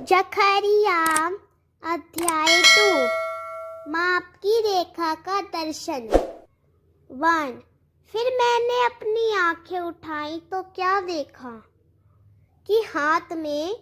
जकरिया अध्याय 2 माप की रेखा का दर्शन 1। फिर मैंने अपनी आंखें उठाई तो क्या देखा कि हाथ में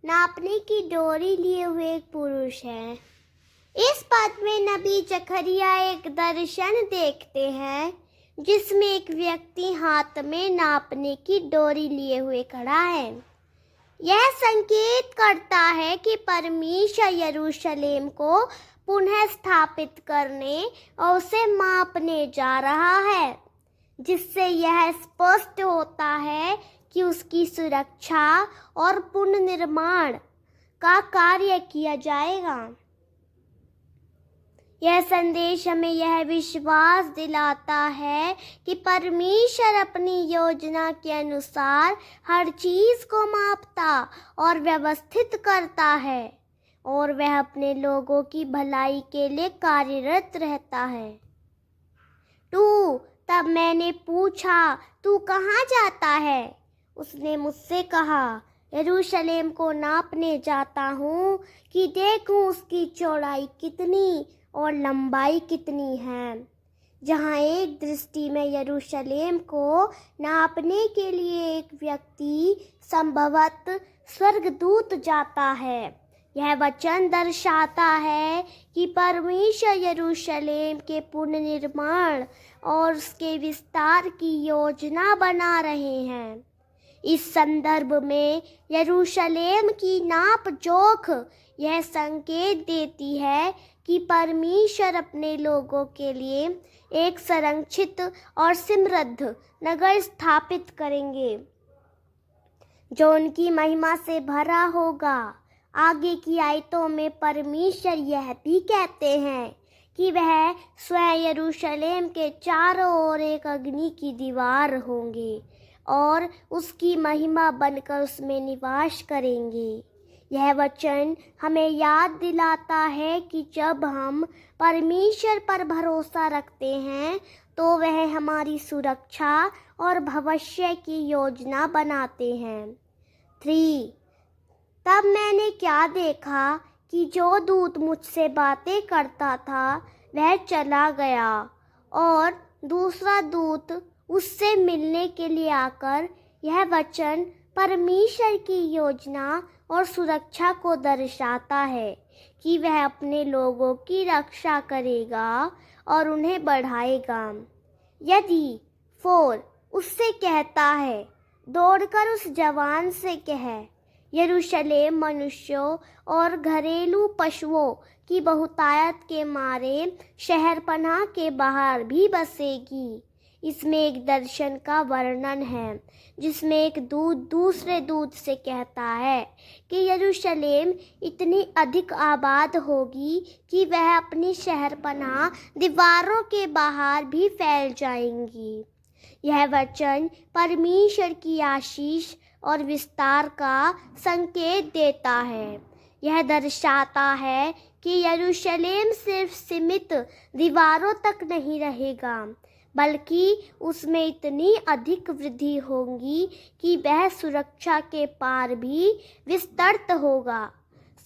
नापने की डोरी लिए हुए एक पुरुष है। इस पद में नबी जकरिया एक दर्शन देखते हैं जिसमें एक व्यक्ति हाथ में नापने की डोरी लिए हुए खड़ा है। यह संकेत करता है कि परमेश्वर यरूशलेम को पुनः स्थापित करने और उसे मापने जा रहा है, जिससे यह स्पष्ट होता है कि उसकी सुरक्षा और पुनर्निर्माण का कार्य किया जाएगा। यह संदेश हमें यह विश्वास दिलाता है कि परमेश्वर अपनी योजना के अनुसार हर चीज को मापता और व्यवस्थित करता है और वह अपने लोगों की भलाई के लिए कार्यरत रहता है। 2। तब मैंने पूछा, तू कहाँ जाता है? उसने मुझसे कहा, यरूशलेम को नापने जाता हूँ कि देखूँ उसकी चौड़ाई कितनी और लंबाई कितनी है। जहाँ एक दृष्टि में यरूशलेम को नापने के लिए एक व्यक्ति संभवतः स्वर्गदूत जाता है। यह वचन दर्शाता है कि परमेश्वर यरूशलेम के पुनर्निर्माण और उसके विस्तार की योजना बना रहे हैं। इस संदर्भ में यरूशलेम की नाप जोख यह संकेत देती है कि परमेश्वर अपने लोगों के लिए एक संरक्षित और समृद्ध नगर स्थापित करेंगे जो उनकी महिमा से भरा होगा। आगे की आयतों में परमेश्वर यह भी कहते हैं कि वह स्वयं यरूशलेम के चारों ओर एक अग्नि की दीवार होंगे और उसकी महिमा बनकर उसमें निवास करेंगे। यह वचन हमें याद दिलाता है कि जब हम परमेश्वर पर भरोसा रखते हैं तो वह हमारी सुरक्षा और भविष्य की योजना बनाते हैं। 3। तब मैंने क्या देखा कि जो दूत मुझसे बातें करता था वह चला गया और दूसरा दूत उससे मिलने के लिए आकर यह वचन परमेश्वर की योजना और सुरक्षा को दर्शाता है कि वह अपने लोगों की रक्षा करेगा और उन्हें बढ़ाएगा। यदि 4 उससे कहता है, दौड़कर उस जवान से कह, यरूशलेम मनुष्यों और घरेलू पशुओं की बहुतायत के मारे शहरपनाह के बाहर भी बसेगी। इसमें एक दर्शन का वर्णन है जिसमें एक दूत दूसरे दूत से कहता है कि यरूशलेम इतनी अधिक आबाद होगी कि वह अपनी शहरपनाह दीवारों के बाहर भी फैल जाएंगी। यह वचन परमेश्वर की आशीष और विस्तार का संकेत देता है। यह दर्शाता है कि यरूशलेम सिर्फ सीमित दीवारों तक नहीं रहेगा, बल्कि उसमें इतनी अधिक वृद्धि होगी कि वह सुरक्षा के पार भी विस्तृत होगा।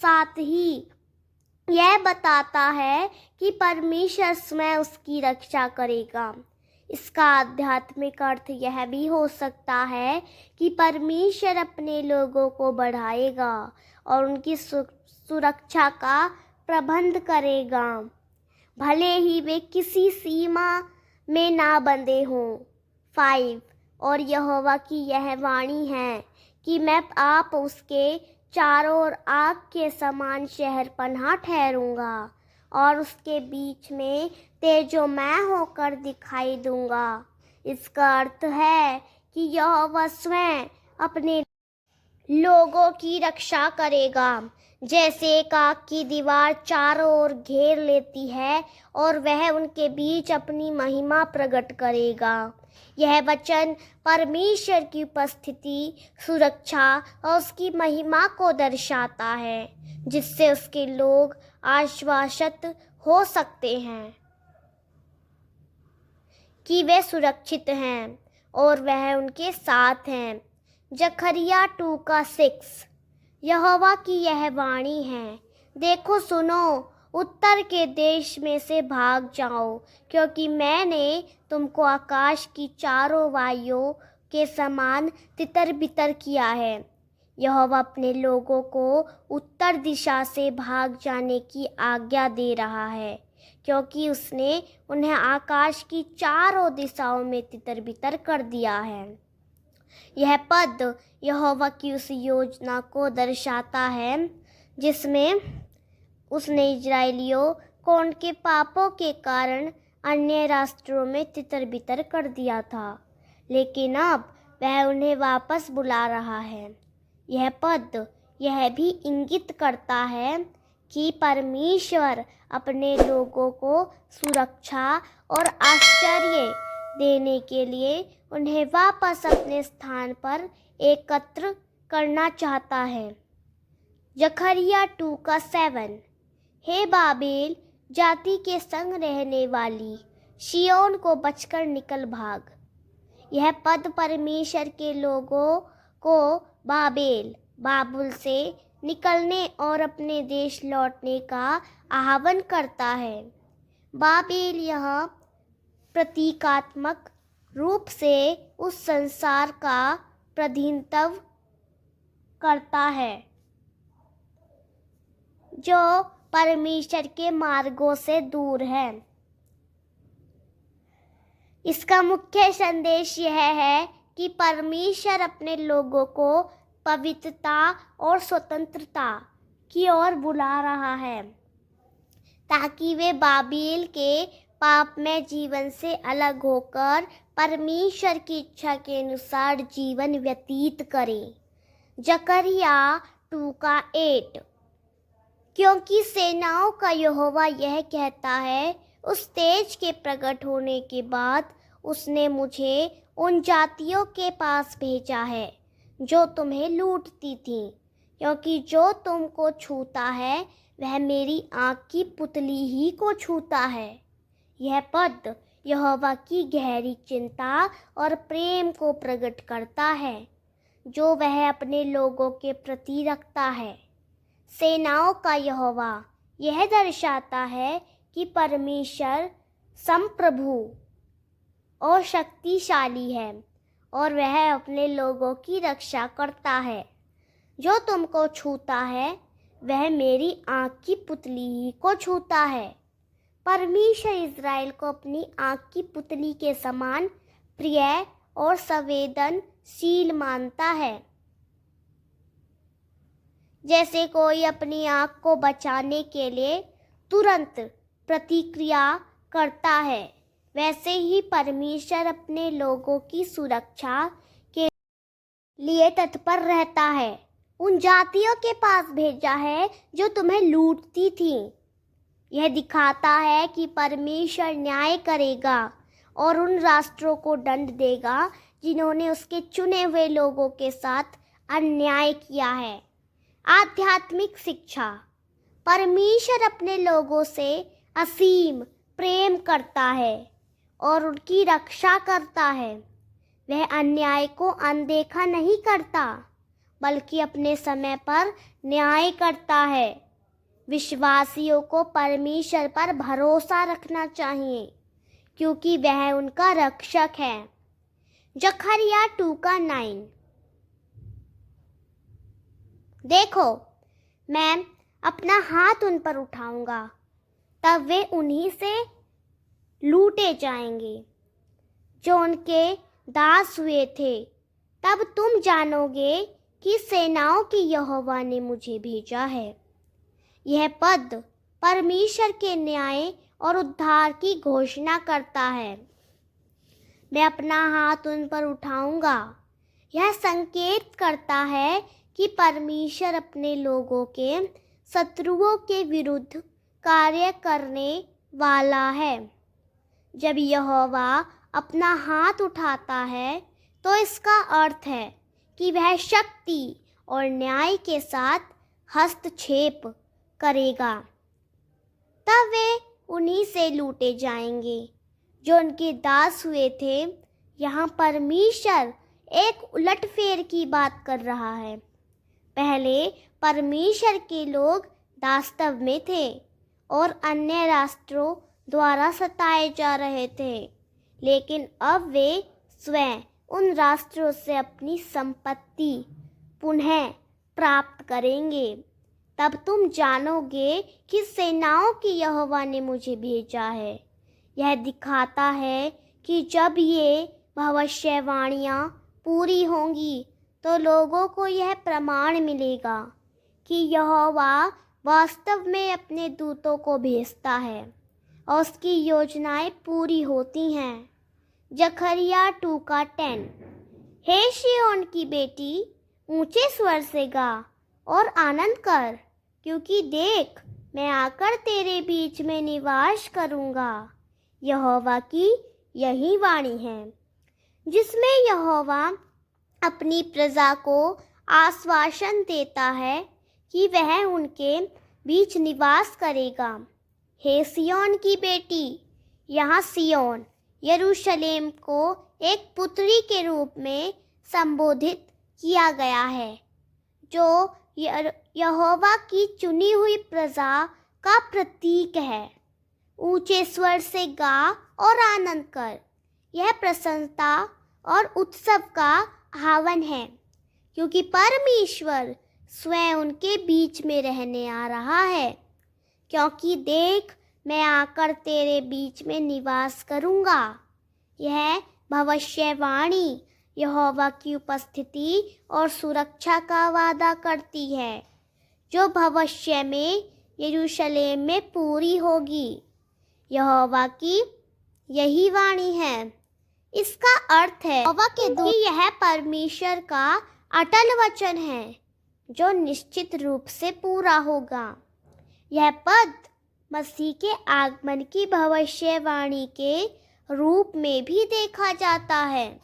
साथ ही यह बताता है कि परमेश्वर स्वयं उसकी रक्षा करेगा। इसका आध्यात्मिक अर्थ यह भी हो सकता है कि परमेश्वर अपने लोगों को बढ़ाएगा और उनकी सुरक्षा का प्रबंध करेगा, भले ही वे किसी सीमा में ना बंधे हों। 5 और यहोवा की यह वाणी है कि मैं आप उसके चारों ओर आग के समान शहरपनाह ठहरूंगा और उसके बीच में तेजोमय होकर दिखाई दूंगा। इसका अर्थ है कि यहोवा स्वयं अपने लोगों की रक्षा करेगा, जैसे एक आग की दीवार चारों ओर घेर लेती है और वह उनके बीच अपनी महिमा प्रकट करेगा। यह वचन परमेश्वर की उपस्थिति, सुरक्षा और उसकी महिमा को दर्शाता है, जिससे उसके लोग आश्वासित हो सकते हैं कि वे सुरक्षित हैं और वह उनके साथ हैं। जकरिया 2 का 6। यहोवा की यह वाणी है, देखो सुनो, उत्तर के देश में से भाग जाओ, क्योंकि मैंने तुमको आकाश की चारों वायुओं के समान तितर बितर किया है। यहोवा अपने लोगों को उत्तर दिशा से भाग जाने की आज्ञा दे रहा है, क्योंकि उसने उन्हें आकाश की चारों दिशाओं में तितर बितर कर दिया है। यह पद यहोवा की उस योजना को दर्शाता है जिसमें उसने इजरायलियों को उनके पापों के कारण अन्य राष्ट्रों में तितर बितर कर दिया था, लेकिन अब वह उन्हें वापस बुला रहा है। यह पद यह भी इंगित करता है कि परमेश्वर अपने लोगों को सुरक्षा और आश्चर्य देने के लिए उन्हें वापस अपने स्थान पर एकत्र करना चाहता है। जकरिया 2:7। हे बाबेल जाति के संग रहने वाली, शियोन को बचकर निकल भाग। यह पद परमेश्वर के लोगों को बाबुल से निकलने और अपने देश लौटने का आह्वान करता है। बाबेल यह प्रतीकात्मक रूप से उस संसार का प्रतिनिधित्व करता है जो परमेश्वर के मार्गों से दूर है। इसका मुख्य संदेश यह है कि परमेश्वर अपने लोगों को पवित्रता और स्वतंत्रता की ओर बुला रहा है, ताकि वे बाबेल के पापमय जीवन से अलग होकर परमेश्वर की इच्छा के अनुसार जीवन व्यतीत करें। जकरिया 2:8। क्योंकि सेनाओं का यहोवा यह कहता है, उस तेज के प्रकट होने के बाद उसने मुझे उन जातियों के पास भेजा है जो तुम्हें लूटती थीं, क्योंकि जो तुमको छूता है वह मेरी आँख की पुतली ही को छूता है। यह पद यहोवा की गहरी चिंता और प्रेम को प्रकट करता है जो वह अपने लोगों के प्रति रखता है। सेनाओं का यहोवा यह दर्शाता है कि परमेश्वर संप्रभु और शक्तिशाली है और वह अपने लोगों की रक्षा करता है। जो तुमको छूता है वह मेरी आँख की पुतली ही को छूता है। परमेश्वर इज़राइल को अपनी आँख की पुतली के समान प्रिय और संवेदनशील मानता है। जैसे कोई अपनी आँख को बचाने के लिए तुरंत प्रतिक्रिया करता है, वैसे ही परमेश्वर अपने लोगों की सुरक्षा के लिए तत्पर रहता है। उन जातियों के पास भेजा है जो तुम्हें लूटती थीं। यह दिखाता है कि परमेश्वर न्याय करेगा और उन राष्ट्रों को दंड देगा जिन्होंने उसके चुने हुए लोगों के साथ अन्याय किया है। आध्यात्मिक शिक्षा। परमेश्वर अपने लोगों से असीम प्रेम करता है और उनकी रक्षा करता है। वह अन्याय को अनदेखा नहीं करता, बल्कि अपने समय पर न्याय करता है। विश्वासियों को परमेश्वर पर भरोसा रखना चाहिए, क्योंकि वह उनका रक्षक है। जकरिया 2:9। देखो, मैं अपना हाथ उन पर उठाऊंगा, तब वे उन्हीं से लूटे जाएंगे जो उनके दास हुए थे। तब तुम जानोगे कि सेनाओं के यहोवा ने मुझे भेजा है। यह पद परमेश्वर के न्याय और उद्धार की घोषणा करता है। मैं अपना हाथ उन पर उठाऊंगा। यह संकेत करता है कि परमेश्वर अपने लोगों के शत्रुओं के विरुद्ध कार्य करने वाला है। जब यहोवा अपना हाथ उठाता है तो इसका अर्थ है कि वह शक्ति और न्याय के साथ हस्तक्षेप करेगा। तब वे उन्हीं से लूटे जाएंगे जो उनके दास हुए थे। यहाँ परमेश्वर एक उलटफेर की बात कर रहा है। पहले परमेश्वर के लोग दास्तव में थे और अन्य राष्ट्रों द्वारा सताए जा रहे थे, लेकिन अब वे स्वयं उन राष्ट्रों से अपनी संपत्ति पुनः प्राप्त करेंगे। तब तुम जानोगे कि सेनाओं की यहोवा ने मुझे भेजा है। यह दिखाता है कि जब ये भविष्यवाणियाँ पूरी होंगी तो लोगों को यह प्रमाण मिलेगा कि यहोवा वास्तव में अपने दूतों को भेजता है और उसकी योजनाएं पूरी होती हैं। जकरिया 2:10। हे सिय्योन की बेटी, ऊंचे स्वर से गा और आनंद कर, क्योंकि देख मैं आकर तेरे बीच में निवास करूँगा। यहोवा की यही वाणी है, जिसमें यहोवा अपनी प्रजा को आश्वासन देता है कि वह उनके बीच निवास करेगा। हे सिय्योन की बेटी, यहाँ सिय्योन यरूशलेम को एक पुत्री के रूप में संबोधित किया गया है, जो यहोवा की चुनी हुई प्रजा का प्रतीक है। ऊंचे स्वर से गा और आनंद कर। यह प्रसन्नता और उत्सव का आह्वान है, क्योंकि परमेश्वर स्वयं उनके बीच में रहने आ रहा है। क्योंकि देख मैं आकर तेरे बीच में निवास करूँगा। यह भविष्यवाणी यहोवा की उपस्थिति और सुरक्षा का वादा करती है, जो भविष्य में यरूशलेम में पूरी होगी। यहोवा की यही वाणी है। इसका अर्थ है कि यह परमेश्वर का अटल वचन है, जो निश्चित रूप से पूरा होगा। यह पद मसीह के आगमन की भविष्यवाणी के रूप में भी देखा जाता है,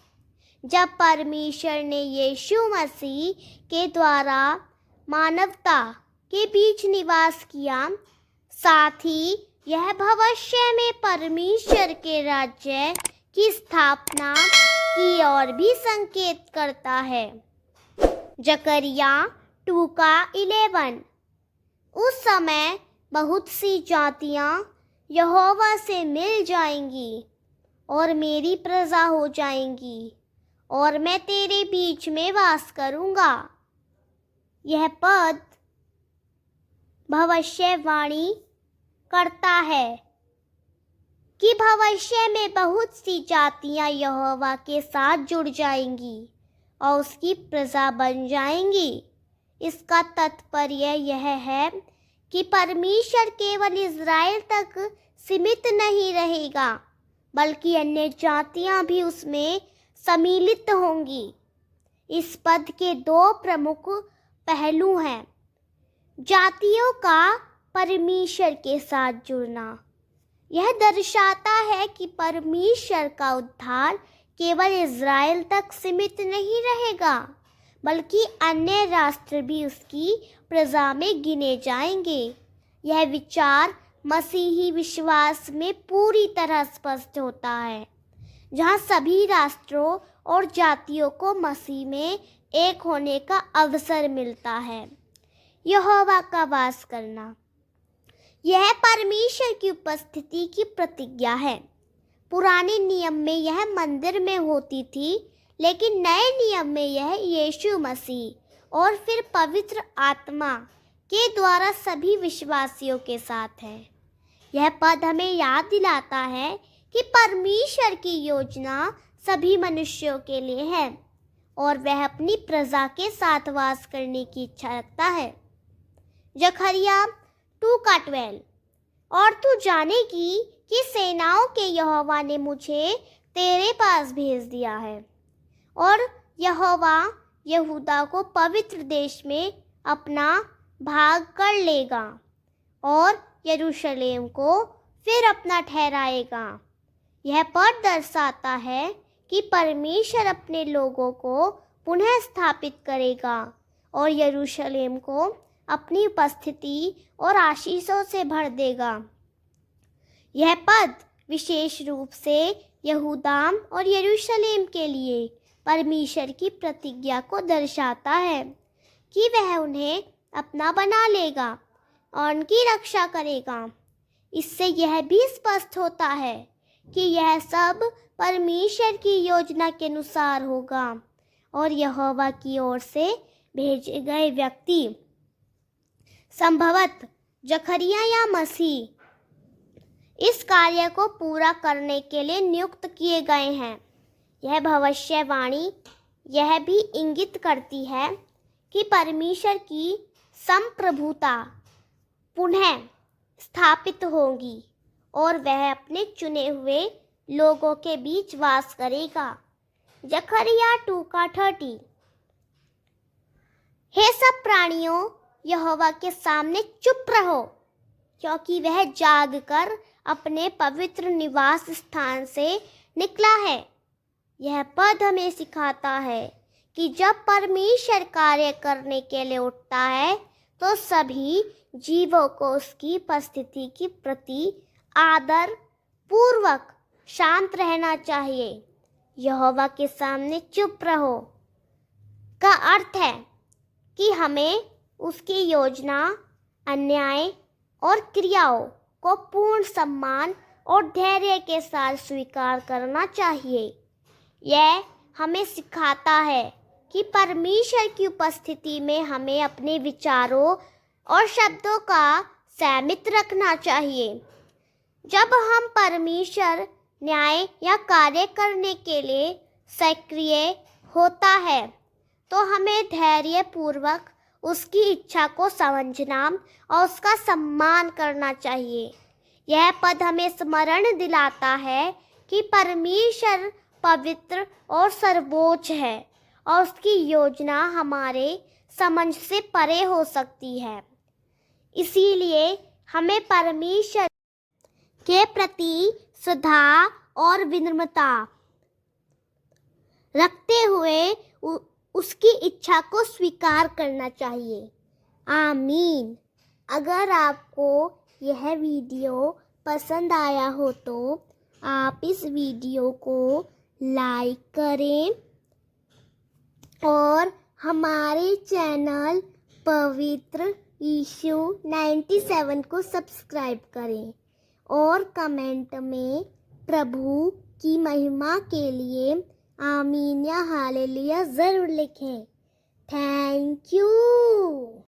जब परमेश्वर ने यीशु मसीह के द्वारा मानवता के बीच निवास किया। साथ ही यह भविष्य में परमेश्वर के राज्य की स्थापना की ओर भी संकेत करता है। जकरिया 2:11। उस समय बहुत सी जातियां यहोवा से मिल जाएंगी और मेरी प्रजा हो जाएंगी, और मैं तेरे बीच में वास करूँगा। यह पद भविष्यवाणी करता है कि भविष्य में बहुत सी जातियां यहोवा के साथ जुड़ जाएंगी और उसकी प्रजा बन जाएंगी। इसका तात्पर्य यह है कि परमेश्वर केवल इज़राइल तक सीमित नहीं रहेगा, बल्कि अन्य जातियां भी उसमें सम्मिलित होंगी। इस पद के दो प्रमुख पहलू हैं। जातियों का परमेश्वर के साथ जुड़ना। यह दर्शाता है कि परमेश्वर का उद्धार केवल इज़राइल तक सीमित नहीं रहेगा, बल्कि अन्य राष्ट्र भी उसकी प्रजा में गिने जाएंगे। यह विचार मसीही विश्वास में पूरी तरह स्पष्ट होता है, जहाँ सभी राष्ट्रों और जातियों को मसीह में एक होने का अवसर मिलता है। यहोवा का वास करना। यह परमेश्वर की उपस्थिति की प्रतिज्ञा है। पुराने नियम में यह मंदिर में होती थी, लेकिन नए नियम में यह यीशु मसीह और फिर पवित्र आत्मा के द्वारा सभी विश्वासियों के साथ है। यह पद हमें याद दिलाता है कि परमेश्वर की योजना सभी मनुष्यों के लिए है और वह अपनी प्रजा के साथ वास करने की इच्छा रखता है। जकरिया 2:12। और तू जानेगी कि सेनाओं के यहोवा ने मुझे तेरे पास भेज दिया है, और यहोवा यहूदा को पवित्र देश में अपना भाग कर लेगा और यरूशलेम को फिर अपना ठहराएगा। यह पद दर्शाता है कि परमेश्वर अपने लोगों को पुनः स्थापित करेगा और यरूशलेम को अपनी उपस्थिति और आशीषों से भर देगा। यह पद विशेष रूप से यहूदा और यरूशलेम के लिए परमेश्वर की प्रतिज्ञा को दर्शाता है कि वह उन्हें अपना बना लेगा और उनकी रक्षा करेगा। इससे यह भी स्पष्ट होता है कि यह सब परमेश्वर की योजना के अनुसार होगा और यहोवा की ओर से भेजे गए व्यक्ति संभवतः जकरिया या मसीह इस कार्य को पूरा करने के लिए नियुक्त किए गए हैं। यह भविष्यवाणी यह भी इंगित करती है कि परमेश्वर की संप्रभुता पुनः स्थापित होगी और वह अपने चुने हुए लोगों के बीच वास करेगा। जकरिया 2:30। हे सब प्राणियों, यहोवा के सामने चुप रहो, क्योंकि वह जागकर अपने पवित्र निवास स्थान से निकला है। यह पद हमें सिखाता है कि जब परमेश्वर कार्य करने के लिए उठता है तो सभी जीवों को उसकी उपस्थिति के प्रति आदर पूर्वक शांत रहना चाहिए। यहोवा के सामने चुप रहो का अर्थ है कि हमें उसकी योजना, अन्याय और क्रियाओं को पूर्ण सम्मान और धैर्य के साथ स्वीकार करना चाहिए। यह हमें सिखाता है कि परमेश्वर की उपस्थिति में हमें अपने विचारों और शब्दों का संयमित रखना चाहिए। जब हम परमेश्वर न्याय या कार्य करने के लिए सक्रिय होता है तो हमें धैर्य पूर्वक उसकी इच्छा को समझना और उसका सम्मान करना चाहिए। यह पद हमें स्मरण दिलाता है कि परमेश्वर पवित्र और सर्वोच्च है और उसकी योजना हमारे समझ से परे हो सकती है। इसीलिए हमें परमेश्वर के प्रति श्रद्धा और विनम्रता रखते हुए उसकी इच्छा को स्वीकार करना चाहिए। आमीन। अगर आपको यह वीडियो पसंद आया हो तो आप इस वीडियो को लाइक करें और हमारे चैनल पवित्र यीशु 97 को सब्सक्राइब करें और कमेंट में प्रभु की महिमा के लिए आमीन या हालेलुया ज़रूर लिखें। Thank you.